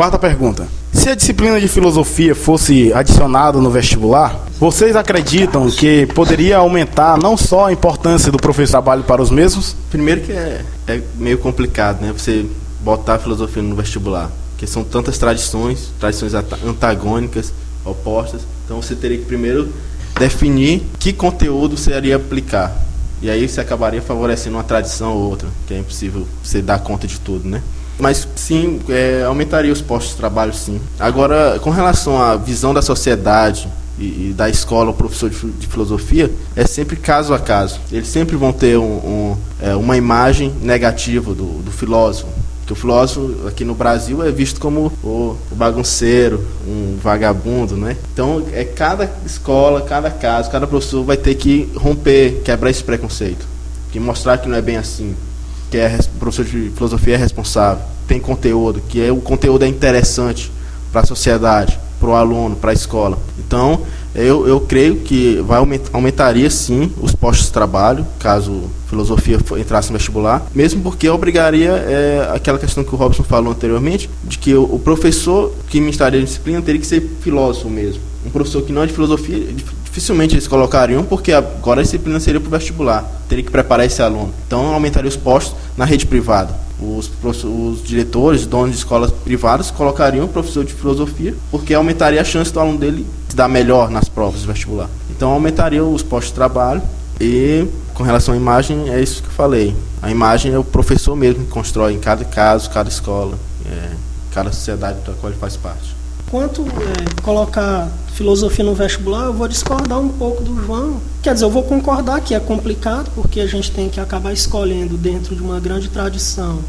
Quarta pergunta. Se a disciplina de filosofia fosse adicionada no vestibular, vocês acreditam que poderia aumentar não só a importância do professor trabalho para os mesmos? Primeiro que é meio complicado, né? Você botar a filosofia no vestibular, porque são tantas tradições antagônicas, opostas. Então você teria que primeiro definir que conteúdo você iria aplicar. E aí você acabaria favorecendo uma tradição ou outra, que é impossível você dar conta de tudo, né? Mas sim, aumentaria os postos de trabalho, sim. Agora, com relação à visão da sociedade e da escola, o professor de filosofia, é sempre caso a caso. Eles sempre vão ter uma imagem negativa do filósofo. Porque o filósofo aqui no Brasil é visto como o bagunceiro, um vagabundo, né? Então, cada escola, cada caso, cada professor vai ter que romper, quebrar esse preconceito. Que mostrar que não é bem assim. Que o professor de filosofia é responsável, tem conteúdo, o conteúdo é interessante para a sociedade, para o aluno, para a escola. Então, eu creio que aumentaria sim os postos de trabalho, caso filosofia entrasse no vestibular, mesmo porque obrigaria aquela questão que o Robson falou anteriormente, de que o professor que ministraria a disciplina teria que ser filósofo mesmo. Um professor que não é de filosofia, dificilmente eles colocariam, porque agora a disciplina seria para o vestibular, teria que preparar esse aluno. Então aumentaria os postos na rede privada. Os diretores, donos de escolas privadas colocariam o professor de filosofia, porque aumentaria a chance do aluno dele se dar melhor nas provas do vestibular. Então aumentaria os postos de trabalho. E com relação à imagem, é isso que eu falei. A imagem é o professor mesmo que constrói em cada caso, cada escola, cada sociedade da qual ele faz parte. Quanto colocar filosofia no vestibular, eu vou discordar um pouco do João. Quer dizer, eu vou concordar que é complicado, porque a gente tem que acabar escolhendo dentro de uma grande tradição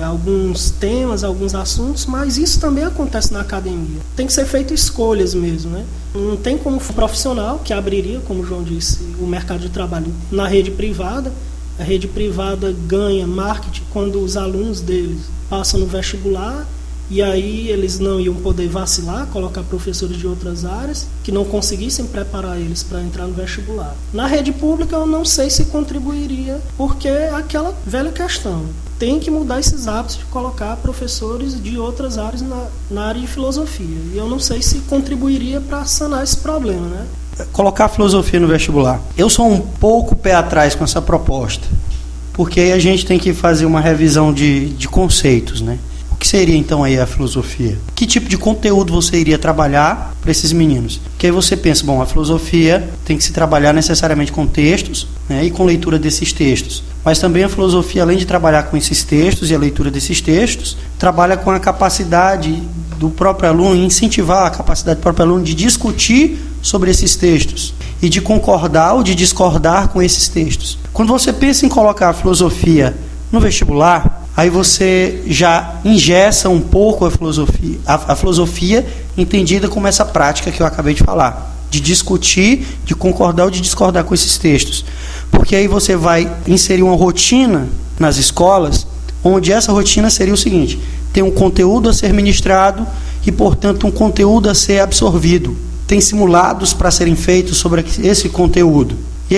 alguns temas, alguns assuntos, mas isso também acontece na academia. Tem que ser feito escolhas mesmo, né? Não tem como um profissional que abriria, como o João disse, o mercado de trabalho na rede privada. A rede privada ganha marketing quando os alunos deles passam no vestibular, e aí eles não iam poder vacilar, colocar professores de outras áreas que não conseguissem preparar eles para entrar no vestibular. Na rede pública eu não sei se contribuiria, porque é aquela velha questão. Tem que mudar esses hábitos de colocar professores de outras áreas na área de filosofia. E eu não sei se contribuiria para sanar esse problema, né? Colocar a filosofia no vestibular. Eu sou um pouco pé atrás com essa proposta, porque aí a gente tem que fazer uma revisão de conceitos, né? O que seria então aí a filosofia? Que tipo de conteúdo você iria trabalhar para esses meninos? Porque aí você pensa, bom, a filosofia tem que se trabalhar necessariamente com textos, né, e com leitura desses textos. Mas também a filosofia, além de trabalhar com esses textos e a leitura desses textos, trabalha com a capacidade do próprio aluno, incentivar a capacidade do próprio aluno de discutir sobre esses textos e de concordar ou de discordar com esses textos. Quando você pensa em colocar a filosofia no vestibular, aí você já engessa um pouco a filosofia entendida como essa prática que eu acabei de falar, de discutir, de concordar ou de discordar com esses textos. Porque aí você vai inserir uma rotina nas escolas, onde essa rotina seria o seguinte: tem um conteúdo a ser ministrado e, portanto, um conteúdo a ser absorvido. Tem simulados para serem feitos sobre esse conteúdo. E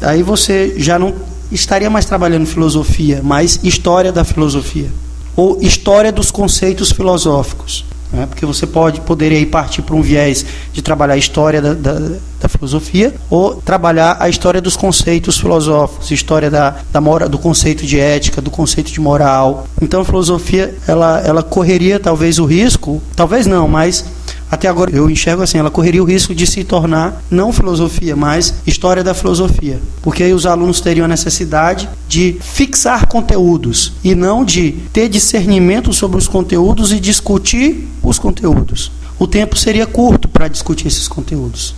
aí você já não estaria mais trabalhando filosofia, mas história da filosofia, ou história dos conceitos filosóficos, né? Porque você poderia partir para um viés de trabalhar a história da filosofia, ou trabalhar a história dos conceitos filosóficos, história do conceito de ética, do conceito de moral. Então a filosofia ela correria talvez o risco, talvez não, mas até agora eu enxergo assim, ela correria o risco de se tornar não filosofia, mas história da filosofia. Porque aí os alunos teriam a necessidade de fixar conteúdos e não de ter discernimento sobre os conteúdos e discutir os conteúdos. O tempo seria curto para discutir esses conteúdos.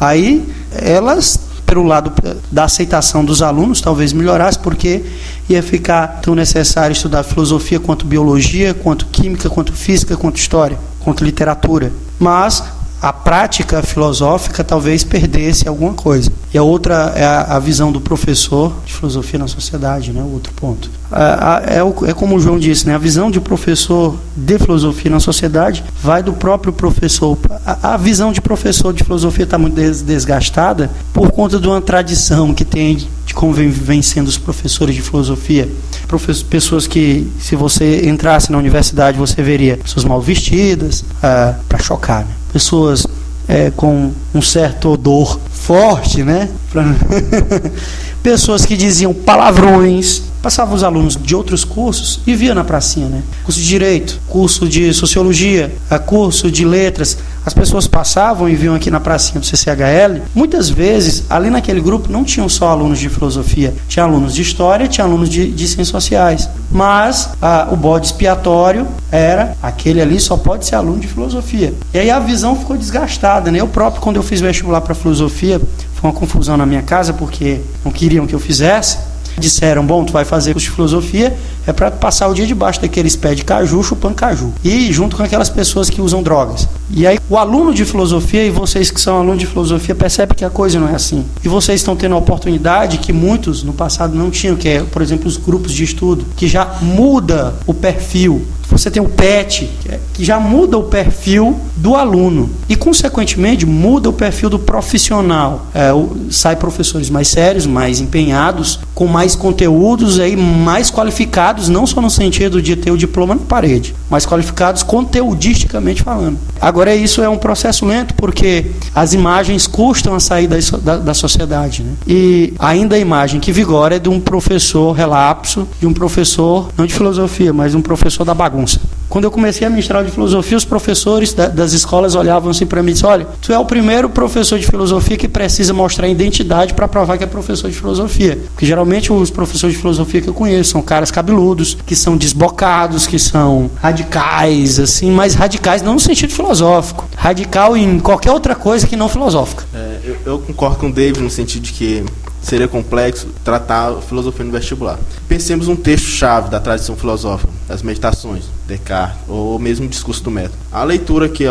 Aí elas, pelo lado da aceitação dos alunos, talvez melhorasse, porque ia ficar tão necessário estudar filosofia quanto biologia, quanto química, quanto física, quanto história, quanto literatura. Mas a prática filosófica talvez perdesse alguma coisa. E a outra é a visão do professor de filosofia na sociedade, né? O outro ponto. É como o João disse, né? A visão de professor de filosofia na sociedade vai do próprio professor. A visão de professor de filosofia está muito desgastada por conta de uma tradição que tem de como vem sendo os professores de filosofia. pessoas que, se você entrasse na universidade, você veria pessoas mal vestidas, para chocar, né? Pessoas com um certo odor forte, né? Pessoas que diziam palavrões. Passavam os alunos de outros cursos e via na pracinha, né? Curso de Direito, curso de Sociologia, curso de Letras. As pessoas passavam e viam aqui na pracinha do CCHL. Muitas vezes, ali naquele grupo, não tinham só alunos de filosofia. Tinha alunos de História, tinha alunos de Ciências Sociais. Mas o bode expiatório era, aquele ali só pode ser aluno de filosofia. E aí a visão ficou desgastada, né? Eu próprio, quando eu fiz vestibular para filosofia, foi uma confusão na minha casa, porque não queriam que eu fizesse. Disseram, bom, tu vai fazer curso de filosofia, é para passar o dia debaixo daqueles pés de caju, chupando caju. E junto com aquelas pessoas que usam drogas. E aí o aluno de filosofia, e vocês que são alunos de filosofia, percebem que a coisa não é assim. E vocês estão tendo a oportunidade que muitos no passado não tinham, que é, por exemplo, os grupos de estudo, que já muda o perfil. Você tem o PET, que já muda o perfil do aluno e, consequentemente, muda o perfil do profissional. Sai professores mais sérios, mais empenhados, com mais conteúdos e mais qualificados, não só no sentido de ter o diploma na parede, mas qualificados conteudisticamente falando. Agora, isso é um processo lento, porque as imagens custam a sair da sociedade, né? E ainda a imagem que vigora é de um professor relapso, de um professor, não de filosofia, mas de um professor da bagunça. Quando eu comecei a ministrar de filosofia, os professores das escolas olhavam assim para mim e diziam, olha, tu é o primeiro professor de filosofia que precisa mostrar identidade para provar que é professor de filosofia. Porque geralmente os professores de filosofia que eu conheço são caras cabeludos, que são desbocados, que são radicais, assim, mas radicais não no sentido filosófico. Radical em qualquer outra coisa que não filosófica. Eu concordo com o David no sentido de que seria complexo tratar a filosofia no vestibular. Pensemos um texto-chave da tradição filosófica, das Meditações, Descartes, ou mesmo o Discurso do Método. A leitura que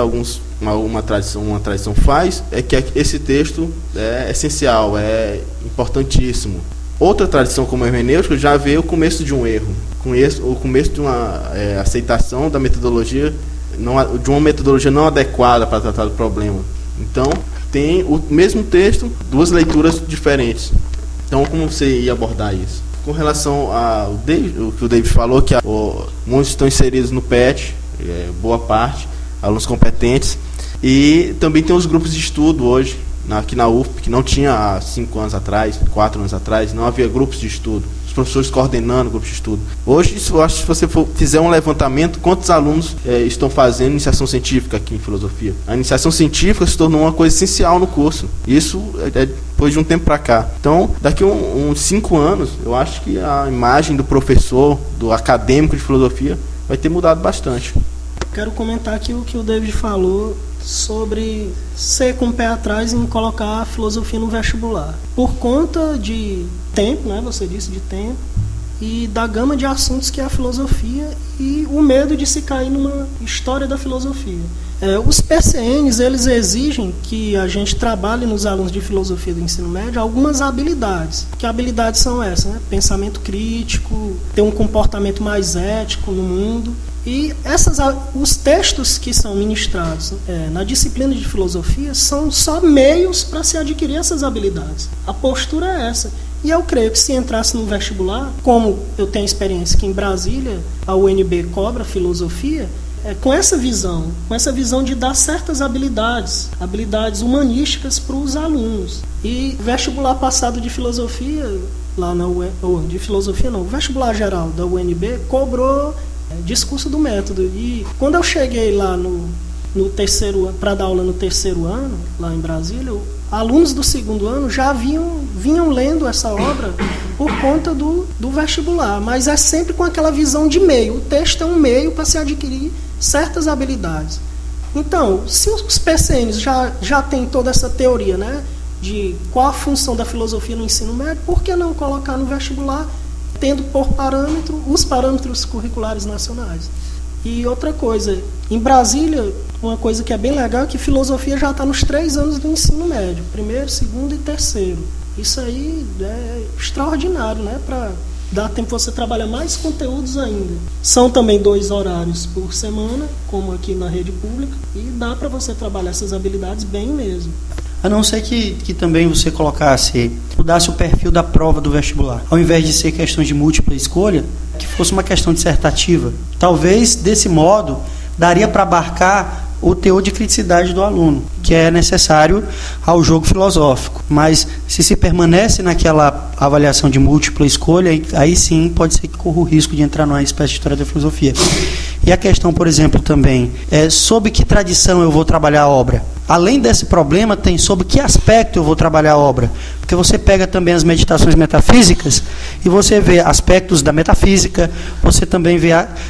uma tradição faz é que esse texto é essencial, é importantíssimo. Outra tradição, como a hermenêutica, já vê o começo de um erro, o começo de uma aceitação da metodologia, de uma metodologia não adequada para tratar do problema. Então, tem o mesmo texto, duas leituras diferentes. Então, como você ia abordar isso? Com relação ao o que o David falou, que muitos estão inseridos no PET, boa parte, alunos competentes, e também tem os grupos de estudo hoje, aqui na UFP, que não tinha há 5 anos atrás, 4 anos atrás, não havia grupos de estudo, os professores coordenando grupos de estudo. Hoje, eu acho que se você fizer um levantamento, quantos alunos estão fazendo iniciação científica aqui em filosofia? A iniciação científica se tornou uma coisa essencial no curso. Isso depois de um tempo para cá. Então, daqui a uns 5 anos, eu acho que a imagem do professor, do acadêmico de filosofia, vai ter mudado bastante. Quero comentar aqui o que o David falou sobre ser com o pé atrás em colocar a filosofia no vestibular. Por conta de tempo, né, você disse de tempo, e da gama de assuntos que é a filosofia e o medo de se cair numa história da filosofia. Os PCNs, eles exigem que a gente trabalhe nos alunos de filosofia do ensino médio algumas habilidades. Que habilidades são essas? Né? Pensamento crítico, ter um comportamento mais ético no mundo. E os textos que são ministrados na disciplina de filosofia são só meios para se adquirir essas habilidades. A postura é essa. E eu creio que se entrasse no vestibular, como eu tenho experiência que em Brasília a UNB cobra filosofia, com essa visão de dar certas habilidades humanísticas para os alunos. E vestibular passado de filosofia, o vestibular geral da UNB cobrou discurso do método. E quando eu cheguei lá no terceiro ano, para dar aula no terceiro ano, lá em Brasília, alunos do segundo ano já vinham lendo essa obra por conta do vestibular, mas é sempre com aquela visão de meio. O texto é um meio para se adquirir certas habilidades. Então, se os PCNs já têm toda essa teoria, né, de qual a função da filosofia no ensino médio, por que não colocar no vestibular, tendo por parâmetro os parâmetros curriculares nacionais? E outra coisa, em Brasília, uma coisa que é bem legal é que filosofia já está nos 3 anos do ensino médio, 1º, 2º e 3º. Isso aí é extraordinário, né? Para dar tempo você trabalhar mais conteúdos ainda. São também 2 horários por semana, como aqui na rede pública, e dá para você trabalhar essas habilidades bem mesmo. A não ser que também você mudasse o perfil da prova do vestibular. Ao invés de ser questões de múltipla escolha, que fosse uma questão dissertativa. Talvez, desse modo, daria para abarcar o teor de criticidade do aluno, que é necessário ao jogo filosófico. Mas se permanece naquela avaliação de múltipla escolha, aí sim pode ser que corra o risco de entrar numa espécie de história da filosofia. E a questão, por exemplo, também é sob que tradição eu vou trabalhar a obra. Além desse problema, tem sobre que aspecto eu vou trabalhar a obra. Porque você pega também as meditações metafísicas e você vê aspectos da metafísica, você também vê,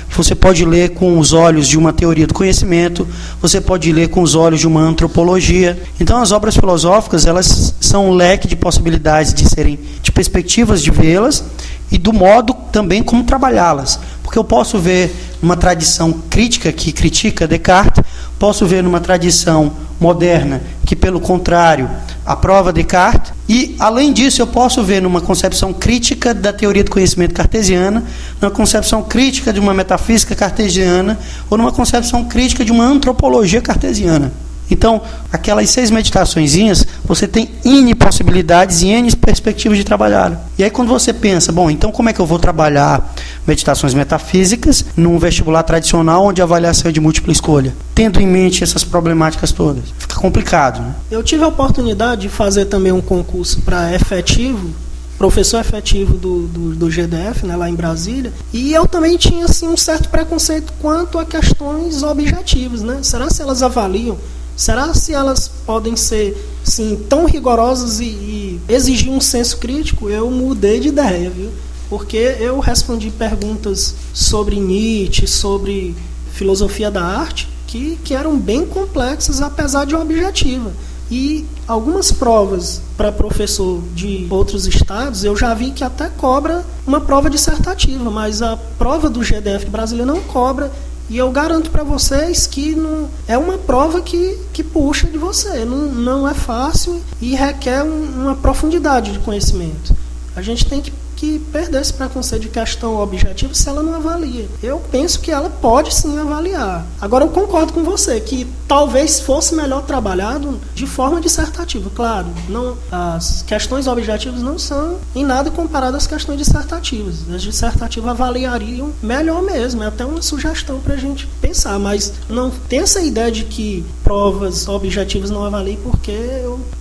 você pode ler com os olhos de uma teoria do conhecimento, você pode ler com os olhos de uma antropologia. Então as obras filosóficas, elas são um leque de possibilidades de serem, de perspectivas de vê-las e do modo também como trabalhá-las. Porque eu posso ver uma tradição crítica que critica Descartes, posso ver numa tradição moderna que, pelo contrário, aprova Descartes, e, além disso, eu posso ver numa concepção crítica da teoria do conhecimento cartesiana, numa concepção crítica de uma metafísica cartesiana, ou numa concepção crítica de uma antropologia cartesiana. Então, aquelas 6 meditaçõezinhas, você tem N possibilidades e N perspectivas de trabalhar. E aí quando você pensa, bom, então como é que eu vou trabalhar meditações metafísicas num vestibular tradicional onde a avaliação é de múltipla escolha? Tendo em mente essas problemáticas todas. Fica complicado, né? Eu tive a oportunidade de fazer também um concurso para efetivo, professor efetivo do GDF, né, lá em Brasília, e eu também tinha assim, um certo preconceito quanto a questões objetivas, né? Será se elas avaliam? Será se elas podem ser, sim, tão rigorosas e exigir um senso crítico? Eu mudei de ideia, viu? Porque eu respondi perguntas sobre Nietzsche, sobre filosofia da arte, que eram bem complexas, apesar de objetiva. E algumas provas para professor de outros estados, eu já vi que até cobra uma prova dissertativa, mas a prova do GDF brasileiro não cobra. E eu garanto para vocês que não, é uma prova que puxa de você, não é fácil e requer uma profundidade de conhecimento. A gente tem que perder esse preconceito de questão objetiva se ela não avalia. Eu penso que ela pode sim avaliar. Agora eu concordo com você que talvez fosse melhor trabalhado de forma dissertativa. Claro, não, as questões objetivas não são em nada comparadas às questões dissertativas. As dissertativas avaliariam melhor mesmo. É até uma sugestão para a gente pensar, mas não tem essa ideia de que provas objetivas não avaliam, porque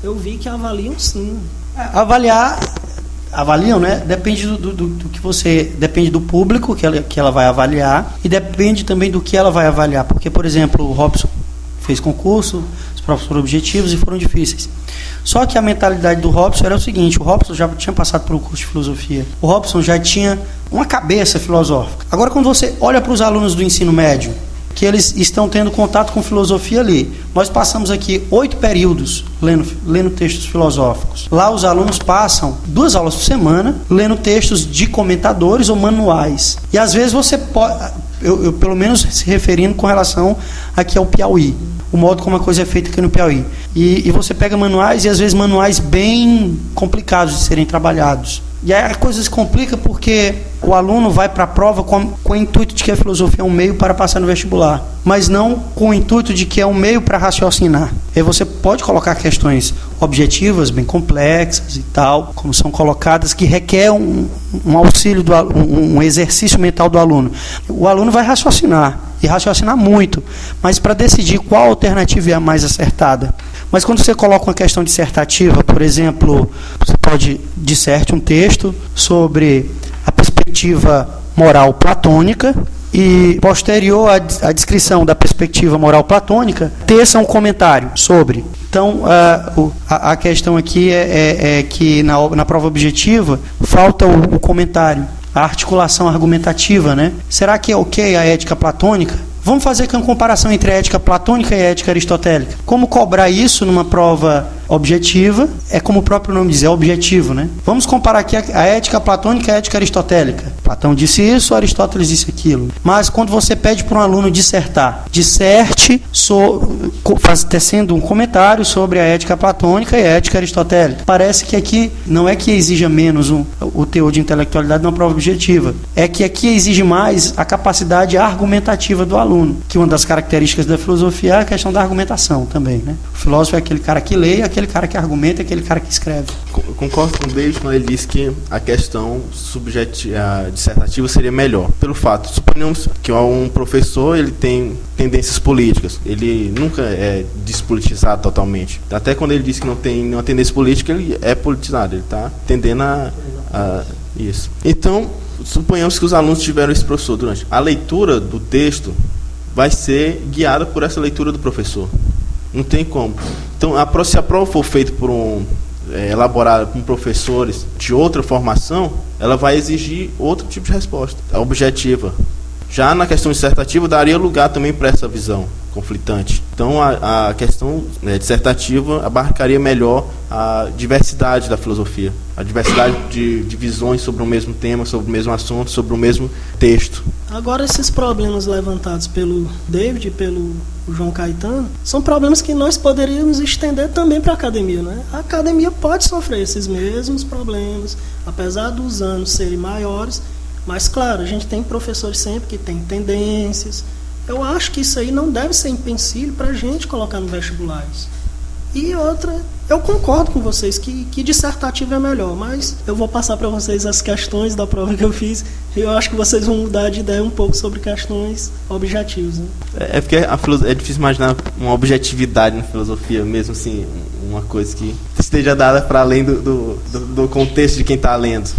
eu vi que avaliam sim. Avaliam, né? Depende do que você... Depende do público que ela vai avaliar e depende também do que ela vai avaliar. Porque, por exemplo, o Robson fez concurso, os provas foram objetivos e foram difíceis. Só que a mentalidade do Robson era o seguinte: o Robson já tinha passado por um curso de filosofia. O Robson já tinha uma cabeça filosófica. Agora, quando você olha para os alunos do ensino médio, que eles estão tendo contato com filosofia ali. Nós passamos aqui 8 períodos lendo textos filosóficos. Lá os alunos passam 2 aulas por semana lendo textos de comentadores ou manuais. E às vezes você pode, eu pelo menos se referindo com relação aqui ao Piauí, o modo como a coisa é feita aqui no Piauí. E você pega manuais e às vezes manuais bem complicados de serem trabalhados. E aí a coisa se complica porque o aluno vai para a prova com o intuito de que a filosofia é um meio para passar no vestibular, mas não com o intuito de que é um meio para raciocinar. E você pode colocar questões objetivas, bem complexas e tal, como são colocadas, que requer um auxílio, um exercício mental do aluno. O aluno vai raciocinar, e raciocinar muito, mas para decidir qual alternativa é a mais acertada. Mas quando você coloca uma questão dissertativa, por exemplo, você pode disserte um texto sobre a perspectiva moral platônica e, posterior à descrição da perspectiva moral platônica, teça um comentário sobre. Então, a questão aqui é que na prova objetiva falta o comentário, a articulação argumentativa, né? Será que é ok a ética platônica? Vamos fazer aqui uma comparação entre a ética platônica e a ética aristotélica. Como cobrar isso numa prova objetiva? É como o próprio nome diz, é objetivo, né? Vamos comparar aqui a ética platônica e a ética aristotélica. Platão disse isso, Aristóteles disse aquilo. Mas quando você pede para um aluno dissertar, disserte tecendo um comentário sobre a ética platônica e a ética aristotélica. Parece que aqui não é que exija menos o teor de intelectualidade numa prova objetiva. É que aqui exige mais a capacidade argumentativa do aluno. Que uma das características da filosofia é a questão da argumentação também, né? O filósofo é aquele cara que lê, aquele cara que argumenta, aquele cara que escreve. Concordo com o David quando ele diz que a questão dissertativa seria melhor. Pelo fato, suponhamos que um professor ele tem tendências políticas, ele nunca é despolitizado totalmente. Até quando ele diz que não tem nenhuma tendência política, ele é politizado, ele está tendendo a isso. Então, suponhamos que os alunos tiveram esse professor durante a leitura do texto, vai ser guiada por essa leitura do professor. Não tem como. Então, se a prova for feita elaborada por professores de outra formação, ela vai exigir outro tipo de resposta, objetiva. Já na questão dissertativa, daria lugar também para essa visão conflitante. Então, a questão dissertativa abarcaria melhor a diversidade da filosofia, a diversidade de visões sobre o mesmo tema, sobre o mesmo assunto, sobre o mesmo texto. Agora, esses problemas levantados pelo David e pelo João Caetano são problemas que nós poderíamos estender também para a academia, né? A academia pode sofrer esses mesmos problemas, apesar dos anos serem maiores, mas, claro, a gente tem professores sempre que têm tendências. Eu acho que isso aí não deve ser empecilho para a gente colocar no vestibular. E outra, eu concordo com vocês que dissertativo é melhor, mas eu vou passar para vocês as questões da prova que eu fiz e eu acho que vocês vão mudar de ideia um pouco sobre questões objetivas. Né? É porque é difícil imaginar uma objetividade na filosofia, mesmo assim, uma coisa que esteja dada para além do contexto de quem está lendo.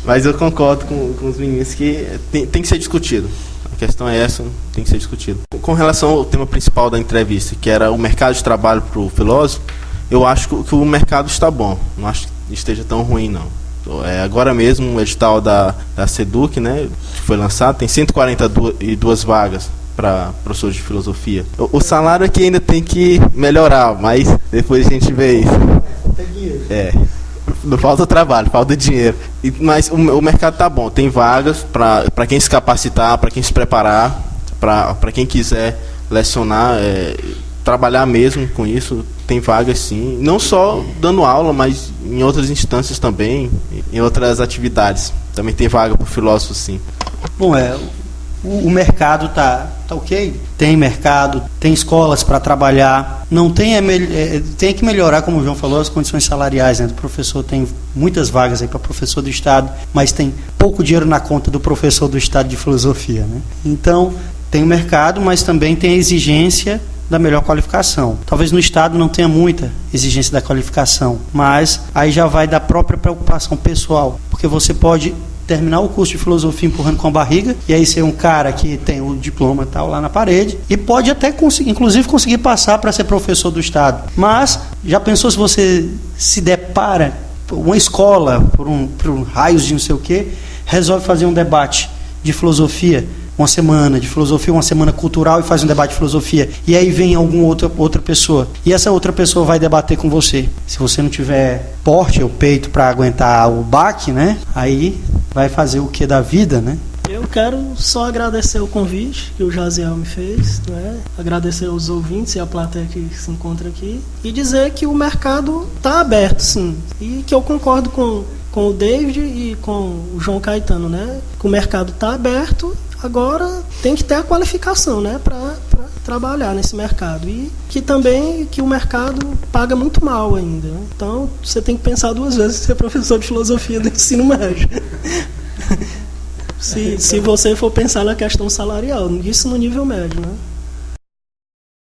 Mas eu concordo com os meninos que tem que ser discutido. A questão é essa, tem que ser discutido. Com relação ao tema principal da entrevista, que era o mercado de trabalho para o filósofo, eu acho que o mercado está bom. Não acho que esteja tão ruim, não. Agora mesmo o edital da SEDUC, né, que foi lançado, tem 142 vagas para professores de filosofia. O salário aqui ainda tem que melhorar, mas depois a gente vê isso. Não falta trabalho, falta dinheiro. Mas o mercado tá bom, tem vagas para quem se capacitar, para quem se preparar, para quem quiser lecionar, trabalhar mesmo com isso, tem vagas sim. Não só dando aula, mas em outras instâncias também, em outras atividades. Também tem vaga para o filósofo, sim. Bom, o mercado tá ok, tem mercado, tem escolas para trabalhar, não tem que melhorar, como o João falou, as condições salariais, né, do professor. Tem muitas vagas aí para professor do estado, mas tem pouco dinheiro na conta do professor do estado de filosofia, né? Então tem o mercado, mas também tem a exigência da melhor qualificação. Talvez no estado não tenha muita exigência da qualificação, mas aí já vai da própria preocupação pessoal, porque você pode terminar o curso de filosofia empurrando com a barriga, e aí ser um cara que tem o diploma tal lá na parede, e pode até inclusive conseguir passar para ser professor do estado. Mas já pensou se você se depara, uma escola, por um raios de não sei o quê, resolve fazer um debate de filosofia, uma semana de filosofia, uma semana cultural, e faz um debate de filosofia, e aí vem outra pessoa, e essa outra pessoa vai debater com você. Se você não tiver porte ou peito para aguentar o baque, né, aí vai fazer o que da vida, né? Eu quero só agradecer o convite que o Jaziel me fez, né? Agradecer aos ouvintes e a plateia que se encontra aqui, e dizer que o mercado está aberto, sim, e que eu concordo com o David e com o João Caetano, né? Que o mercado está aberto. Agora tem que ter a qualificação, né, para trabalhar nesse mercado, e que o mercado paga muito mal ainda, né? Então você tem que pensar duas vezes em ser professor de filosofia do ensino médio. se você for pensar na questão salarial, isso no nível médio, né?